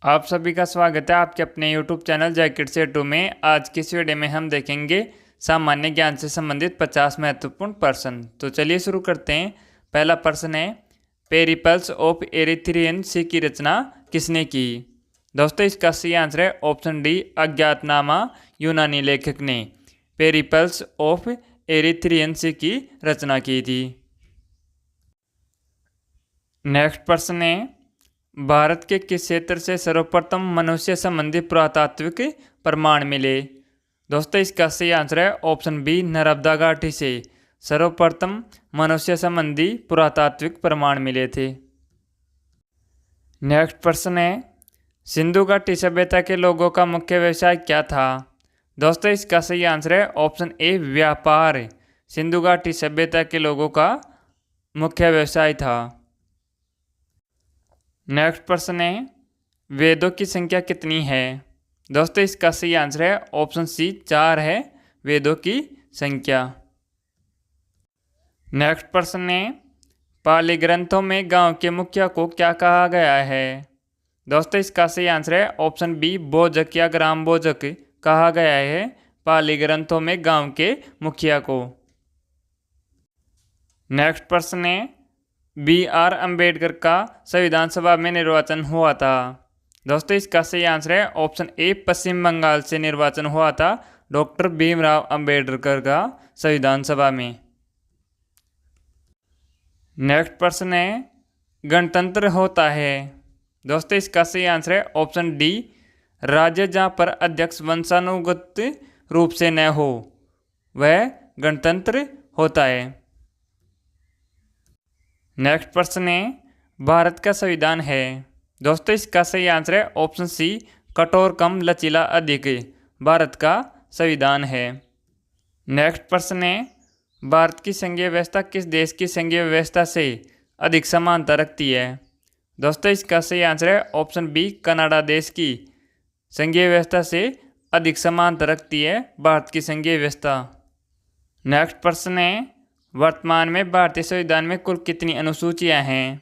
आप सभी का स्वागत है आपके अपने YouTube चैनल जैकेट से टू में। आज की इस वीडियो में हम देखेंगे सामान्य ज्ञान से संबंधित 50 महत्वपूर्ण प्रश्न। तो चलिए शुरू करते हैं। पहला प्रश्न है, पेरिपल्स ऑफ एरिथ्रियन सी की रचना किसने की? दोस्तों इसका सही आंसर है ऑप्शन डी, अज्ञातनामा यूनानी लेखक ने पेरिपल्स ऑफ एरिथ्रियन सी की रचना की थी। नेक्स्ट प्रश्न है, भारत के किस क्षेत्र से सर्वप्रथम मनुष्य संबंधी पुरातात्विक प्रमाण मिले? दोस्तों इसका सही आंसर है ऑप्शन बी, नर्मदा घाटी से सर्वप्रथम मनुष्य संबंधी पुरातात्विक प्रमाण मिले थे। नेक्स्ट प्रश्न है, सिंधु घाटी सभ्यता के लोगों का मुख्य व्यवसाय क्या था? दोस्तों इसका सही आंसर है ऑप्शन ए, व्यापार। सिंधु घाटी सभ्यता के लोगों का मुख्य व्यवसाय था। नेक्स्ट प्रश्न है, वेदों की संख्या कितनी है? दोस्तों इसका सही आंसर है ऑप्शन सी, 4 है वेदों की संख्या। नेक्स्ट प्रश्न है, पाली ग्रंथों में गांव के मुखिया को क्या कहा गया है? दोस्तों इसका सही आंसर है ऑप्शन बी, बोजक या ग्राम बोजक कहा गया है पाली ग्रंथों में गांव के मुखिया को। नेक्स्ट प्रश्न है, B.R. अम्बेडकर का संविधान सभा में निर्वाचन हुआ था? दोस्तों इसका सही आंसर है ऑप्शन ए, पश्चिम बंगाल से निर्वाचन हुआ था डॉक्टर भीमराव अम्बेडकर का संविधान सभा में। नेक्स्ट प्रश्न है, गणतंत्र होता है? दोस्तों इसका सही आंसर है ऑप्शन डी, राज्य जहां पर अध्यक्ष वंशानुगत रूप से न हो वह गणतंत्र होता है। नेक्स्ट प्रश्न है, भारत का संविधान है? दोस्तों इसका सही आंसर है ऑप्शन सी, कठोर कम लचीला अधिक भारत का संविधान है। नेक्स्ट प्रश्न है, भारत की संघीय व्यवस्था किस देश की संघीय व्यवस्था से अधिक समानता रखती है? दोस्तों इसका सही आंसर है ऑप्शन बी, कनाडा देश की संघीय व्यवस्था से अधिक समानता रखती है भारत की संघीय व्यवस्था। नेक्स्ट प्रश्न है, वर्तमान में भारतीय संविधान में कुल कितनी अनुसूचियां हैं?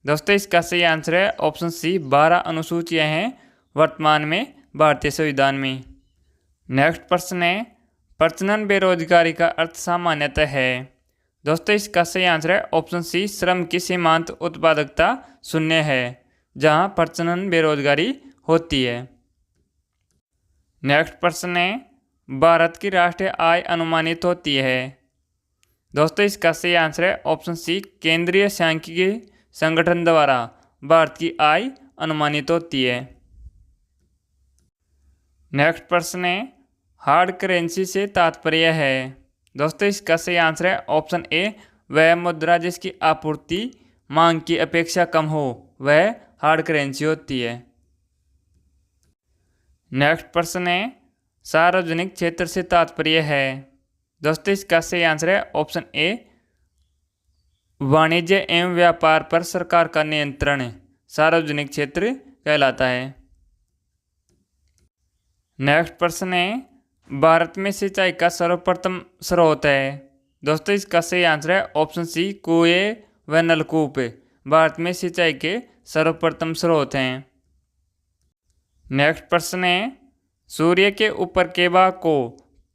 दोस्तों इसका सही आंसर है ऑप्शन सी, 12 अनुसूचियां हैं वर्तमान में भारतीय संविधान में। नेक्स्ट प्रश्न है, प्रजनन बेरोजगारी का अर्थ सामान्यतः है? दोस्तों इसका सही आंसर है ऑप्शन सी, श्रम की सीमांत उत्पादकता शून्य है जहां प्रजनन बेरोजगारी होती है। नेक्स्ट प्रश्न है, भारत की राष्ट्रीय आय अनुमानित होती है? दोस्तों इसका सही आंसर है ऑप्शन सी, केंद्रीय सांख्यिकी संगठन द्वारा भारत की आय अनुमानित होती है। नेक्स्ट प्रश्न है, हार्ड करेंसी से तात्पर्य है? दोस्तों इसका सही आंसर है ऑप्शन ए, वह मुद्रा जिसकी आपूर्ति मांग की अपेक्षा कम हो वह हार्ड करेंसी होती है। नेक्स्ट प्रश्न है, सार्वजनिक क्षेत्र से तात्पर्य है? दोस्तों इसका सही आंसर है ऑप्शन ए, वाणिज्य एवं व्यापार पर सरकार का नियंत्रण सार्वजनिक क्षेत्र कहलाता है। नेक्स्ट प्रश्न है, भारत में सिंचाई का सर्वप्रथम स्रोत है? दोस्तों इसका सही आंसर है ऑप्शन सी, कुएं व नलकूप भारत में सिंचाई के सर्वप्रथम स्रोत हैं। नेक्स्ट प्रश्न है, सूर्य के ऊपर के भाग को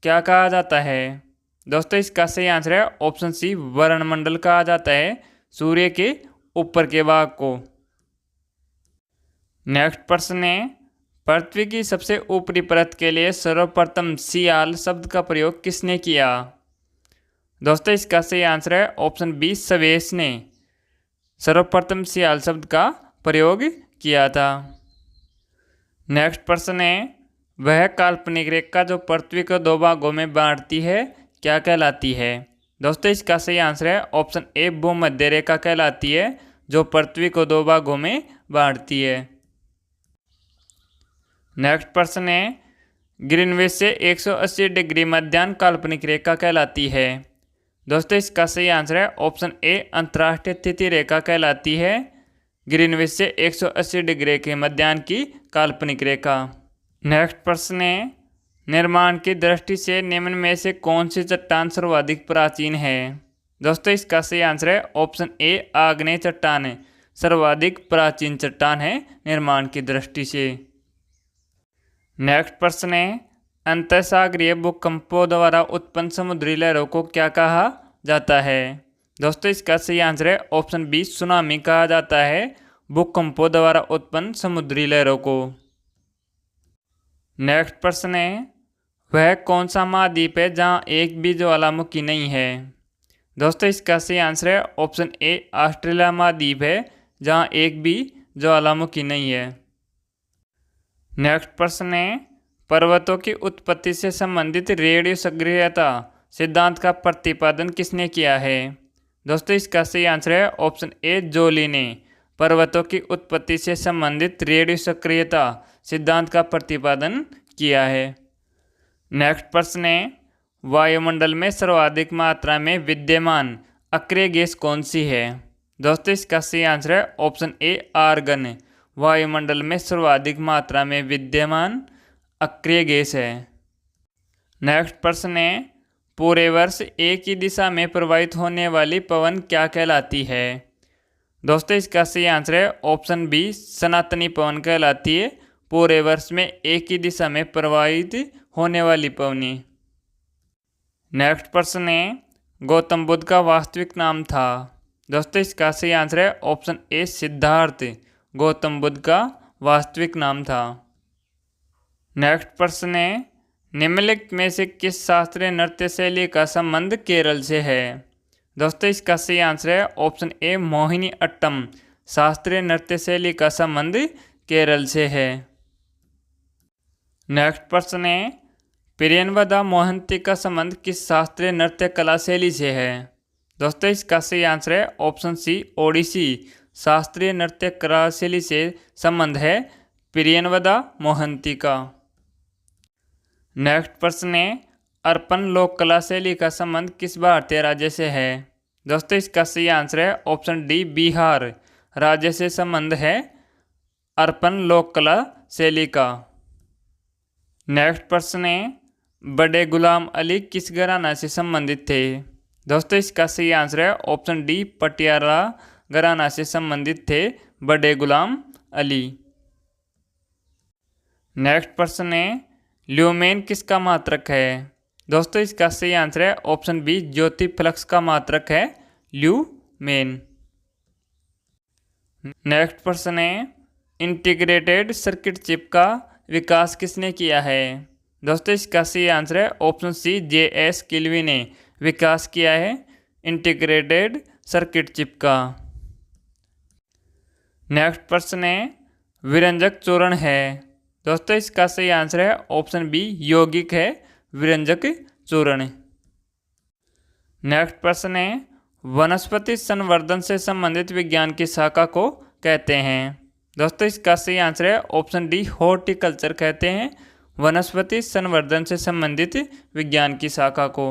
क्या कहा जाता है? दोस्तों इसका सही आंसर है ऑप्शन सी, वरुणमंडल कहा जाता है सूर्य के ऊपर के भाग को। नेक्स्ट प्रश्न है, पृथ्वी की सबसे ऊपरी परत के लिए सर्वप्रथम सियाल शब्द का प्रयोग किसने किया? दोस्तों इसका सही आंसर है ऑप्शन बी, स्वेस ने सर्वप्रथम सियाल शब्द का प्रयोग किया था। नेक्स्ट प्रश्न है, वह काल्पनिक रेखा जो पृथ्वी को 2 भागों में बांटती है क्या कहलाती है? दोस्तों इसका सही आंसर है ऑप्शन ए, भूमध्य रेखा कहलाती है जो पृथ्वी को 2 भागों में बांटती है। नेक्स्ट प्रश्न है, ग्रीनविच से 180 डिग्री मध्याह्न काल्पनिक रेखा कहलाती है? दोस्तों इसका सही आंसर है ऑप्शन ए, अंतर्राष्ट्रीय तिथि रेखा कहलाती है ग्रीनविच से 180 डिग्री के मध्याह्न की काल्पनिक रेखा। नेक्स्ट प्रश्न है, निर्माण की दृष्टि से निम्न में से कौन सी चट्टान सर्वाधिक प्राचीन है? दोस्तों इसका सही आंसर है ऑप्शन ए, आग्नेय चट्टान सर्वाधिक प्राचीन चट्टान है निर्माण की दृष्टि से। नेक्स्ट प्रश्न है, अंतःसागरीय भूकंपों द्वारा उत्पन्न समुद्री लहरों को क्या कहा जाता है? दोस्तों इसका सही आंसर है ऑप्शन बी, सुनामी कहा जाता है भूकंपों द्वारा उत्पन्न समुद्री लहरों को। नेक्स्ट प्रश्न है, वह कौन सा महाद्वीप है जहां एक भी ज्वालामुखी नहीं है? दोस्तों इसका सही आंसर है ऑप्शन ए, ऑस्ट्रेलिया महाद्वीप है जहां एक भी ज्वालामुखी नहीं है। नेक्स्ट प्रश्न है, पर्वतों की उत्पत्ति से संबंधित रेडियो सक्रियता सिद्धांत का प्रतिपादन किसने किया है? दोस्तों इसका सही आंसर है ऑप्शन ए, जोली ने पर्वतों की उत्पत्ति से संबंधित रेडियो सक्रियता सिद्धांत का प्रतिपादन किया है। नेक्स्ट प्रश्न है, वायुमंडल में सर्वाधिक मात्रा में विद्यमान अक्रिय गैस कौन सी है? दोस्तों इसका सही आंसर है ऑप्शन ए, आर्गन वायुमंडल में सर्वाधिक मात्रा में विद्यमान अक्रिय गैस है। नेक्स्ट प्रश्न है, पूरे वर्ष एक ही दिशा में प्रवाहित होने वाली पवन क्या कहलाती है? दोस्तों इसका सही आंसर है ऑप्शन बी, सनातनी पवन कहलाती है पूरे वर्ष में एक ही दिशा में प्रवाहित होने वाली पवनी। नेक्स्ट प्रश्न है, गौतम बुद्ध का वास्तविक नाम था? दोस्तों इसका सही आंसर है ऑप्शन ए, सिद्धार्थ गौतम बुद्ध का वास्तविक नाम था। नेक्स्ट प्रश्न है, निम्नलिखित में से किस शास्त्रीय नृत्य शैली का संबंध केरल से है? दोस्तों इसका सही आंसर है ऑप्शन ए, मोहिनी अट्टम शास्त्रीय नृत्य शैली का संबंध केरल से है। नेक्स्ट प्रश्न है, प्रियनवदा मोहंती का संबंध किस शास्त्रीय नृत्य कला शैली से है? दोस्तों इसका सही आंसर है ऑप्शन सी, ओडिसी शास्त्रीय नृत्य कला शैली से संबंध है प्रियनवदा मोहंती का। नेक्स्ट प्रश्न है, अर्पण लोक कला शैली का संबंध किस भारतीय राज्य से है? दोस्तों इसका सही आंसर है ऑप्शन डी, बिहार राज्य से संबंध है अर्पण लोक कला शैली का। नेक्स्ट प्रश्न है, बड़े गुलाम अली किस घराना से संबंधित थे? दोस्तों इसका सही आंसर है ऑप्शन डी, पटियाला घराना से संबंधित थे बड़े गुलाम अली। नेक्स्ट प्रश्न है, ल्यूमेन किसका मात्रक है? दोस्तों इसका सही आंसर है ऑप्शन बी, ज्योति फ्लक्स का मात्रक है ल्यूमेन। नेक्स्ट प्रश्न है, इंटीग्रेटेड सर्किट चिप का विकास किसने किया है? दोस्तों इसका सही आंसर है ऑप्शन सी, जे.एस. किल्वी ने विकास किया है इंटीग्रेटेड सर्किट चिप का। नेक्स्ट प्रश्न है, विरंजक चूर्ण है? दोस्तों इसका सही आंसर है ऑप्शन बी, यौगिक है विरंजक चूर्ण। नेक्स्ट प्रश्न है, वनस्पति संवर्धन से संबंधित विज्ञान की शाखा को कहते हैं? दोस्तों इसका सही आंसर है ऑप्शन डी, हॉर्टिकल्चर कहते हैं वनस्पति संवर्धन से संबंधित विज्ञान की शाखा को।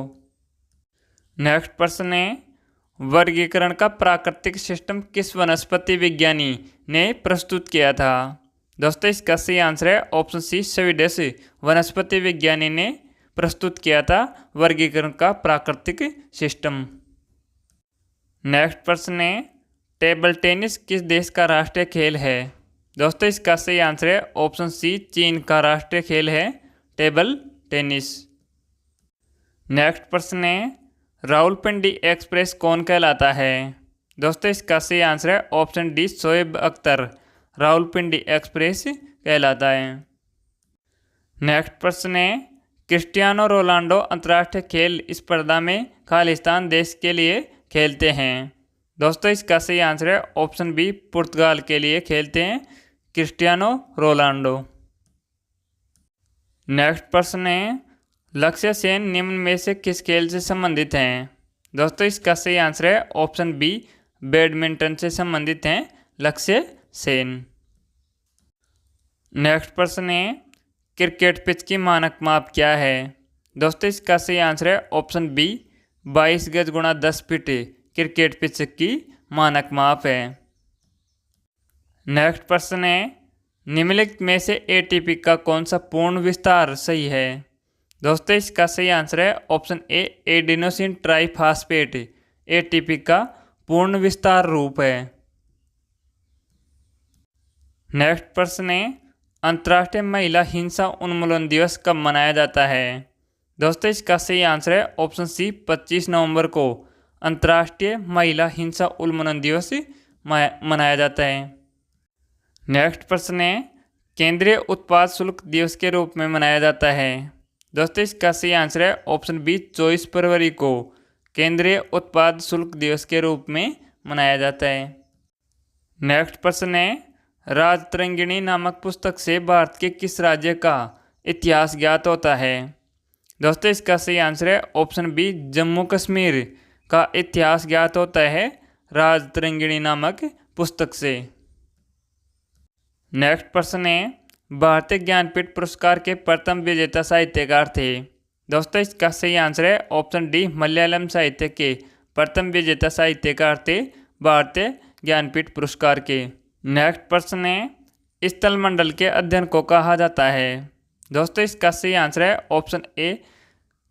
नेक्स्ट प्रश्न है, वर्गीकरण का प्राकृतिक सिस्टम किस वनस्पति विज्ञानी ने प्रस्तुत किया था? दोस्तों इसका सही आंसर है ऑप्शन सी, स्वीडिश वनस्पति विज्ञानी ने प्रस्तुत किया था वर्गीकरण का प्राकृतिक सिस्टम। नेक्स्ट प्रश्न है, टेबल टेनिस किस देश का राष्ट्रीय खेल है? दोस्तों इसका सही आंसर है ऑप्शन सी, चीन का राष्ट्रीय खेल है टेबल टेनिस। नेक्स्ट प्रश्न है, रावलपिंडी एक्सप्रेस कौन कहलाता है? दोस्तों इसका सही आंसर है option D, Shoaib Akhtar Rawalpindi express कहलाता है। नेक्स्ट प्रश्न है, क्रिस्टियानो रोनाल्डो अंतर्राष्ट्रीय खेल स्पर्धा में खालिस्तान देश के लिए खेलते हैं? दोस्तों इसका सही आंसर है ऑप्शन बी, पुर्तगाल के लिए खेलते हैं क्रिस्टियानो रोनाल्डो। नेक्स्ट प्रश्न है, लक्ष्य सेन निम्न में से किस खेल से संबंधित हैं? दोस्तों इसका सही आंसर है ऑप्शन बी, बैडमिंटन से संबंधित हैं लक्ष्य सेन। नेक्स्ट प्रश्न है, क्रिकेट पिच की मानक माप क्या है? दोस्तों इसका सही आंसर है ऑप्शन बी, 22 गज गुणा 10 फीट क्रिकेट पिच की मानक माप है। नेक्स्ट प्रश्न है, निम्नलिखित में से एटीपी का कौन सा पूर्ण विस्तार सही है? दोस्तों इसका सही आंसर है option A, adenosine triphosphate ATP का पूर्ण विस्तार रूप है। नेक्स्ट प्रश्न है, अंतर्राष्ट्रीय महिला हिंसा उन्मूलन दिवस कब मनाया जाता है? दोस्तों इसका सही आंसर है ऑप्शन सी 25 नवंबर को अंतर्राष्ट्रीय महिला हिंसा उन्मूलन दिवस मनाया जाता है। नेक्स्ट प्रश्न है, केंद्रीय उत्पाद शुल्क दिवस के रूप में मनाया जाता है। दोस्तों इसका सही आंसर है ऑप्शन बी 24 फरवरी को केंद्रीय उत्पाद शुल्क दिवस के रूप में मनाया जाता है। नेक्स्ट प्रश्न है, राजतरंगिणी नामक पुस्तक से भारत के किस राज्य का इतिहास ज्ञात होता है? दोस्तों इसका सही आंसर है ऑप्शन बी जम्मू कश्मीर का इतिहास ज्ञात होता है राजतरंगिणी नामक पुस्तक से। नेक्स्ट प्रश्न है, भारतीय ज्ञानपीठ पुरस्कार के प्रथम विजेता साहित्यकार थे। दोस्तों इसका सही आंसर है ऑप्शन डी मलयालम साहित्य के प्रथम विजेता साहित्यकार थे भारतीय ज्ञानपीठ पुरस्कार के। नेक्स्ट प्रश्न है, स्थल मंडल के अध्ययन को कहा जाता है। दोस्तों इसका सही आंसर है ऑप्शन ए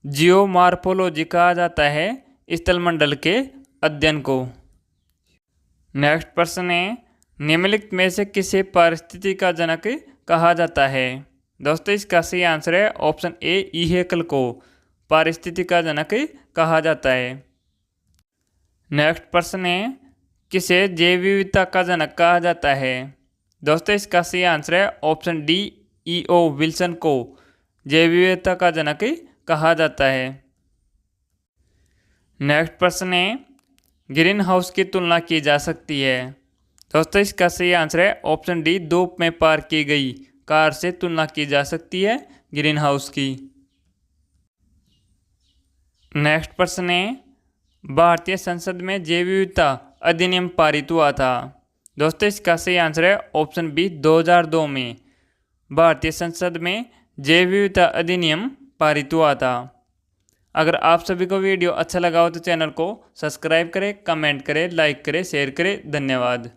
जियोमॉर्फोलॉजी कहा जाता है स्थल मंडल के अध्ययन को। नेक्स्ट प्रश्न है, निम्नलिखित में से किसे पारिस्थितिकी का जनक कहा जाता है? दोस्तों इसका सही आंसर है ऑप्शन ए ईहेकल को पारिस्थितिकी का जनक कहा जाता है। नेक्स्ट प्रश्न है, किसे जैव विविधता का जनक कहा जाता है? दोस्तों इसका सही आंसर है ऑप्शन डी E.O. विल्सन को जैव विविधता का जनक कहा जाता है। नेक्स्ट प्रश्न है, ग्रीन हाउस की तुलना की जा सकती है। दोस्तों इसका सही आंसर है ऑप्शन डी धूप में पार की गई कार से तुलना की जा सकती है ग्रीन हाउस की। नेक्स्ट प्रश्न है, भारतीय संसद में जैव विविधता अधिनियम पारित हुआ था। दोस्तों इसका सही आंसर है ऑप्शन बी 2002 में भारतीय संसद में जैव विविधता अधिनियम पारित हुआ था। अगर आप सभी को वीडियो अच्छा लगा हो तो चैनल को सब्सक्राइब करें, कमेंट करें, लाइक करें, शेयर करें। धन्यवाद।